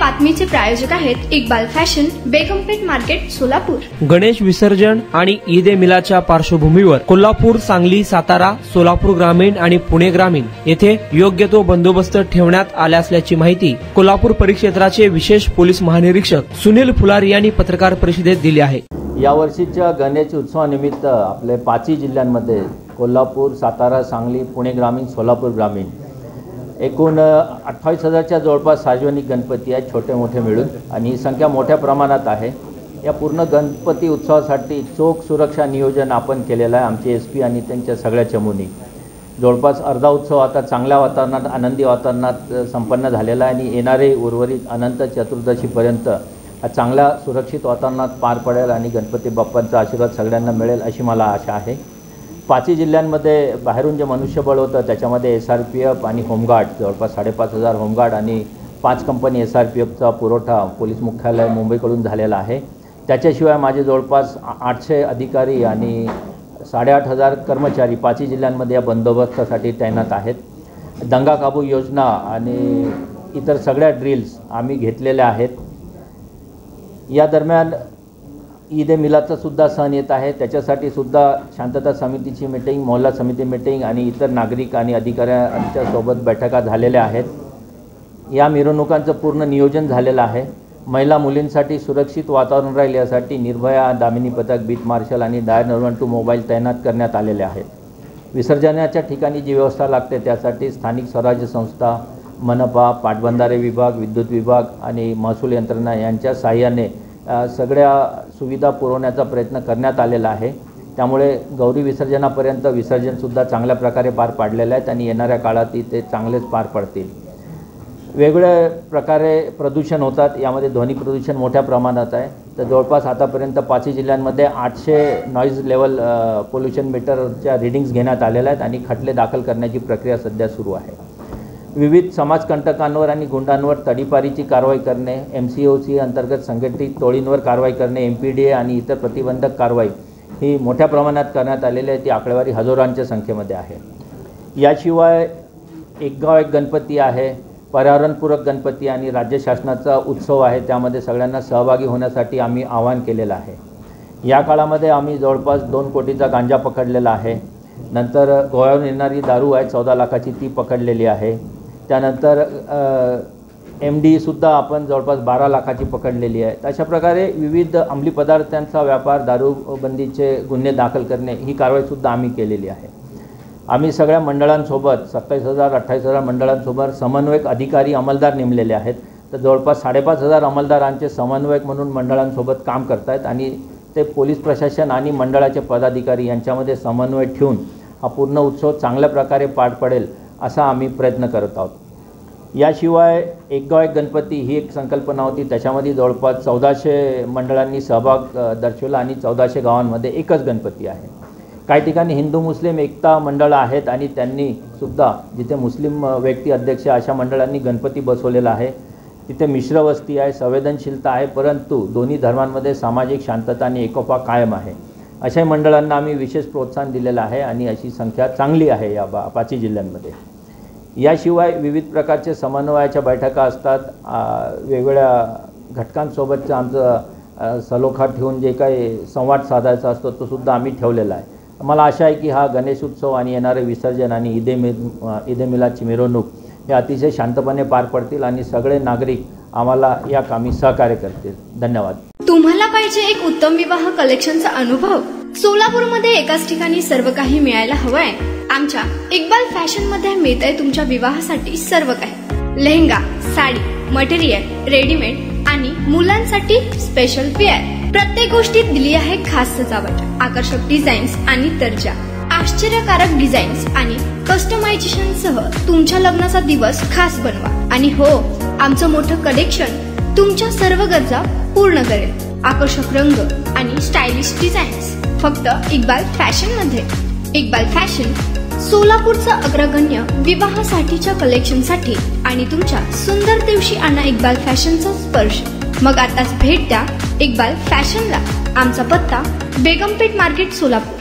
बातमीचे प्रायोजक आहेत Iqbal fashion, बेगमपेठ market, Solapur. Ganesh विसर्जन आणि ईद ए मिलादच्या पार्श्वभूमीवर कोल्हापूर, सांगली, सातारा, सोलापूर ग्रामीण आणि पुणे ग्रामीण येथे योग्य तो बंदोबस्त ठेवण्यात आला असल्याची माहिती कोल्हापूर परिक्षेत्राचे विशेष पोलीस महानिरीक्षक सुनील फुलारी यांनी पत्रकार परिषदेत दिली आहे। यावर्षीच्या गणेश उत्सवानिमित्त आपले 5 जिल्ह्यांमध्ये कोल्हापूर, सातारा, सांगली, पुणे ग्रामीण, सोलापूर ग्रामीण एकूण 28,000च्या जवळपास सार्वजनिक गणपती आहेत, छोटे मोठे मिळून, आणि ही संख्या मोठ्या प्रमाणात आहे। या पूर्ण गणपती उत्सवासाठी चोख सुरक्षा नियोजन आपण केलेलं आहे। आमचे एसपी आणि त्यांच्या सगळ्या चमूंनी जवळपास अर्धा उत्सव आता चांगल्या वातावरणात, आनंदी वातावरणात संपन्न झालेला आहे आणि येणारे उर्वरित अनंत चतुर्दशीपर्यंत चांगल्या सुरक्षित वातावरणात पार पडेल आणि गणपती बाप्पांचा आशीर्वाद सगळ्यांना मिळेल अशी मला आशा आहे। 5 जिल्ह्यांमध्ये बाहेरून जे मनुष्यबळ होतं त्याच्यामध्ये SRPF आणि होमगार्ड जवळपास 5,500 होमगार्ड आणि 5 कंपनी SRPFचा पुरवठा पोलीस मुख्यालय मुंबईकडून झालेला आहे। त्याच्याशिवाय माझे जवळपास 800 अधिकारी आणि 8,500 कर्मचारी 5 जिल्ह्यांमध्ये या बंदोबस्तासाठी तैनात आहेत। दंगा काबू योजना आणि इतर सगळ्या ड्रिल्स आम्ही घेतलेल्या आहेत। या दरम्यान ईद ए मिलादचा सुद्धा सण येत आहे, त्याच्यासाठी सुद्धा शांतता समितीची मीटिंग, मोहल्ला समिती मीटिंग आणि इतर नागरिक आणि अधिकाऱ्यांच्या सोबत बैठका झालेल्या आहेत। या मिरवणुकांचं पूर्ण नियोजन झालेलं आहे। महिला मुलींसाठी सुरक्षित वातावरण राहील यासाठी निर्भया, दामिनी पथक, बीट मार्शल आणि डायल 912 मोबाईल तैनात करण्यात आलेले आहेत। विसर्जनाच्या ठिकाणी जी व्यवस्था लागते त्यासाठी स्थानिक स्वराज्य संस्था, मनपा, पाटबंधारे विभाग, विद्युत विभाग आणि महसूल यंत्रणा यांच्या सहाय्याने सगळ्या सुविधा पुरवण्याचा प्रयत्न करण्यात आलेला आहे। त्यामुळे गौरी विसर्जनापर्यंत विसर्जनसुद्धा चांगल्या प्रकारे पार पाडलेले आहेत आणि येणाऱ्या काळातही ते चांगलेच पार पडतील। वेगवेगळ्या प्रकारे प्रदूषण होतात, यामध्ये ध्वनी प्रदूषण मोठ्या प्रमाणात आहे। तर जवळपास आतापर्यंत 5 जिल्ह्यांमध्ये 800 नॉईज लेवल पोल्युशन मीटरच्या रीडिंग्स घेण्यात आलेल्या आहेत आणि खटले दाखल करण्याची प्रक्रिया सध्या सुरू आहे। विविध समाजकंटकांवर आणि गुंडांवर तडीपारीची कारवाई करणे, MCOC अंतर्गत संघटित टोळींवर कारवाई करणे, MPDA आणि इतर प्रतिबंधक कारवाई ही मोठ्या प्रमाणात करण्यात आलेली आहे। ती आकडेवारी हजारांच्या संख्येमध्ये आहे। याशिवाय एक गाव एक गणपती आहे, पर्यावरणपूरक गणपती आणि राज्य शासनाचा उत्सव आहे, त्यामध्ये सगळ्यांना सहभागी होण्यासाठी आम्ही आवाहन केलेलं आहे। या काळामध्ये आम्ही जवळपास 2 कोटीचा गांजा पकडलेला आहे। नंतर गोव्यावरून येणारी दारू आहे 14 लाखाची, ती पकडलेली आहे। त्यानंतर MD सुद्धा आपण जवळपास 12 लाखाची पकडलेली आहे। अशा प्रकारे विविध अंमली पदार्थांचा व्यापार, दारूबंदीचे गुन्हे दाखल करणे ही कारवाईसुद्धा आम्ही केलेली आहे। आम्ही सगळ्या मंडळांसोबत 27,000-28,000 मंडळांसोबत समन्वयक अधिकारी अंमलदार नेमलेले आहेत। तर जवळपास 5,500 अंमलदारांचे समन्वयक म्हणून मंडळांसोबत काम करत आहेत आणि ते पोलीस प्रशासन आणि मंडळाचे पदाधिकारी यांच्यामध्ये समन्वय ठेवून हा पूर्ण उत्सव चांगल्या प्रकारे पार पडेल असा आम्ही प्रयत्न करत आहोत। याशिवाय एक गाव एक गणपती ही एक संकल्पना होती, त्याच्यामध्ये जवळपास 1400 मंडळांनी सहभाग दर्शवला आणि 1400 गावांमध्ये एकच गणपती आहे। काही ठिकाणी हिंदू मुस्लिम एकता मंडळं आहेत आणि त्यांनी सुद्धा जिथे मुस्लिम व्यक्ती अध्यक्ष अशा मंडळांनी गणपती बसवलेला आहे, तिथे मिश्र वस्ती आहे, संवेदनशीलता आहे, परंतु दोन्ही धर्मांमध्ये सामाजिक शांतता आणि एकोपा कायम आहे। अशा मंडळांना आम्ही विशेष प्रोत्साहन दिलेलं आहे आणि अशी संख्या चांगली आहे या 5 जिल्ह्यांमध्ये। याशिवाय विविध प्रकारचे समन्वयाच्या बैठका असतात, वेगवेगळ्या घटकांसोबतचं आमचं सलोखा ठेवून जे काही संवाद साधायचा असतो तो सुद्धा आम्ही ठेवलेला आहे। मला आशा आहे की हा गणेश उत्सव आणि येणारे विसर्जन आणि ईद ए मिलादची मिरवणूक हे अतिशय शांतपणे पार पडतील आणि सगळे नागरिक आम्हाला या कामी सहकार्य करतील। धन्यवाद। तुम्हाला पाहिजे एक उत्तम विवाह कलेक्शनचा अनुभव? सोलापूरमध्ये एकाच ठिकाणी सर्व काही मिळायला हवंय? आमच्या इक्बाल फॅशन मध्ये मिळतंय तुमच्या विवाहासाठी सर्व काही। लेहंगा, साडी, मटेरियल, रेडीमेड आणि मुलांसाठी स्पेशल वेअर, प्रत्येक गोष्टीत दिली आहे खास सजावट, आकर्षक डिझाईन्स आणि दर्जा, आश्चर्यकारक डिझाईन्स आणि कस्टमायझेशन सह तुमच्या लग्नाचा दिवस खास बनवा। आणि हो, आमचं मोठं कलेक्शन तुमच्या सर्व गरजा पूर्ण करेल। आकर्षक रंग आणि स्टायलिश डिझाईन्स फक्त इक्बाल फॅशन मध्ये। इक्बाल फॅशन सोलापूरचा अग्रगण्य विवाहासाठीच्या कलेक्शनसाठी आणि तुमच्या सुंदर दिवशी आणा इक्बाल फॅशनचा स्पर्श। मग आताच भेट द्या इक्बाल फॅशनला। आमचा पत्ता बेगमपेठ मार्केट, सोलापूर।